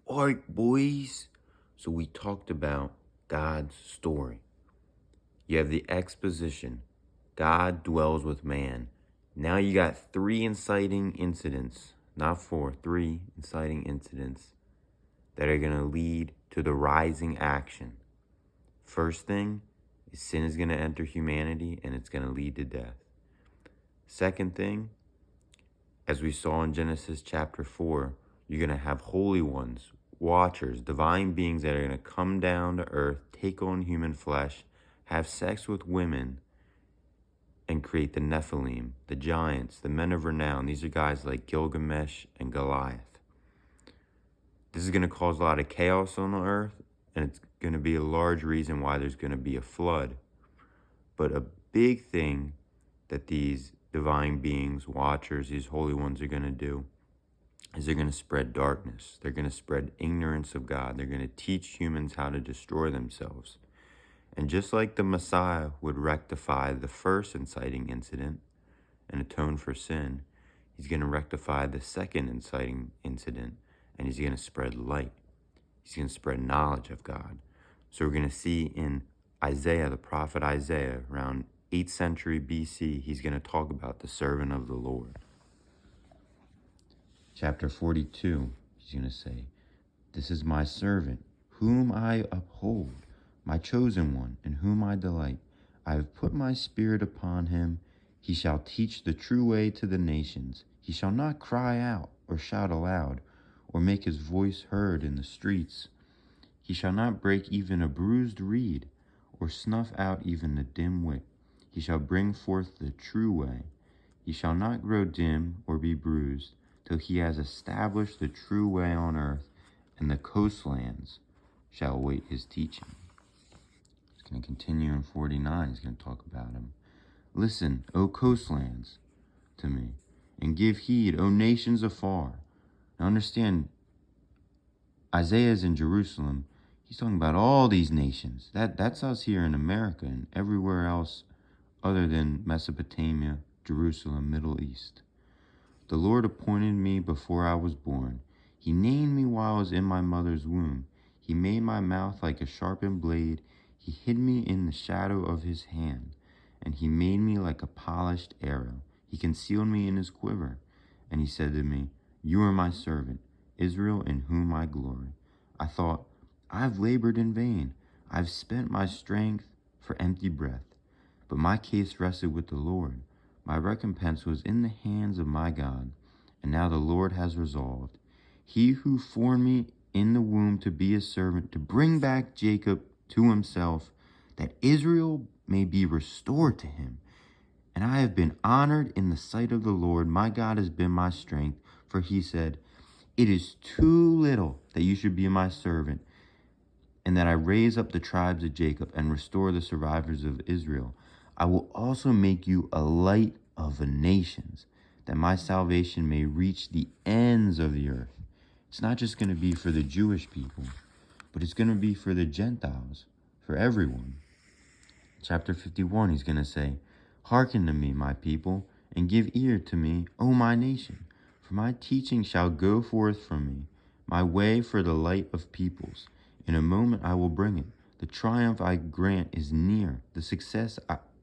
All right, boys. So we talked about God's story. You have the exposition. God dwells with man. Now you got 3 inciting incidents, not 4, 3 inciting incidents that are going to lead to the rising action. First thing is sin is going to enter humanity and it's going to lead to death. Second thing, as we saw in Genesis chapter 4, you're going to have holy ones, watchers, divine beings that are going to come down to earth, take on human flesh, have sex with women, and create the Nephilim, the giants, the men of renown. These are guys like Gilgamesh and Goliath. This is going to cause a lot of chaos on the earth, and it's going to be a large reason why there's going to be a flood. But a big thing that these divine beings, watchers, these holy ones are going to do is they're going to spread darkness. They're going to spread ignorance of God. They're going to teach humans how to destroy themselves. And just like the Messiah would rectify the first inciting incident and atone for sin, he's going to rectify the second inciting incident, and he's going to spread light. He's going to spread knowledge of God. So we're going to see in Isaiah, the prophet Isaiah, around 8th century BC, he's going to talk about the servant of the Lord. Chapter 42, he's going to say, "This is my servant, whom I uphold, my chosen one, in whom I delight. I have put my spirit upon him. He shall teach the true way to the nations. He shall not cry out or shout aloud, or make his voice heard in the streets. He shall not break even a bruised reed, or snuff out even a dim wick. He shall bring forth the true way. He shall not grow dim or be bruised, till he has established the true way on earth, and the coastlands shall await his teaching." He's going to continue in 49. He's going to talk about him. "Listen, O coastlands, to me, and give heed, O nations afar." Now understand, Isaiah is in Jerusalem. He's talking about all these nations. That's us here in America and everywhere else other than Mesopotamia, Jerusalem, Middle East. "The Lord appointed me before I was born. He named me while I was in my mother's womb. He made my mouth like a sharpened blade. He hid me in the shadow of his hand, and he made me like a polished arrow. He concealed me in his quiver, and he said to me, 'You are my servant, Israel, in whom I glory.' I thought, I've labored in vain. I've spent my strength for empty breath. But my case rested with the Lord. My recompense was in the hands of my God. And now the Lord has resolved, He who formed me in the womb to be his servant, to bring back Jacob to himself, that Israel may be restored to him. And I have been honored in the sight of the Lord. My God has been my strength. For he said, it is too little that you should be my servant, and that I raise up the tribes of Jacob and restore the survivors of Israel. I will also make you a light of the nations, that my salvation may reach the ends of the earth." It's not just going to be for the Jewish people, but it's going to be for the Gentiles, for everyone. Chapter 51, he's going to say, "Hearken to me, my people, and give ear to me, O my nation. For my teaching shall go forth from me, my way for the light of peoples. In a moment I will bring it. The triumph I grant is near. The success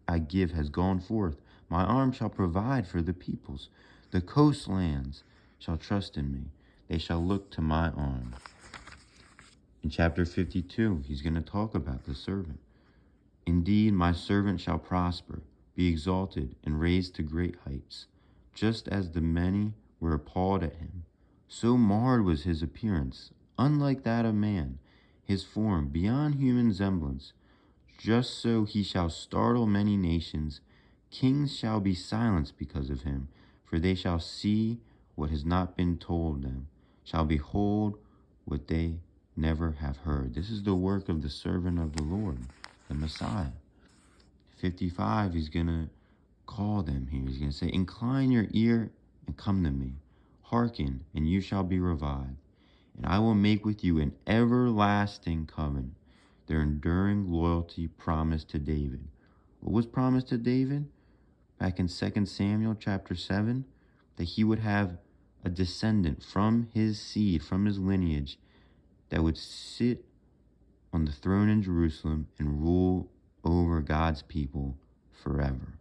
I give has gone forth. My arm shall provide for the peoples. The coastlands shall trust in me. They shall look to my arm." In chapter 52, he's going to talk about the servant. "Indeed, my servant shall prosper, be exalted, and raised to great heights. Just as the many were appalled at him, so marred was his appearance, unlike that of man, his form beyond human semblance. Just so he shall startle many nations. Kings shall be silenced because of him, for they shall see what has not been told them, shall behold what they never have heard." This is the work of the servant of the Lord, the Messiah. 55, he's going to call them here. He's going to say, "Incline your ear and come to me. Hearken, and you shall be revived. And I will make with you an everlasting covenant, their enduring loyalty promised to David." What was promised to David? Back in 2 Samuel chapter 7, that he would have a descendant from his seed, from his lineage, that would sit on the throne in Jerusalem and rule over God's people forever.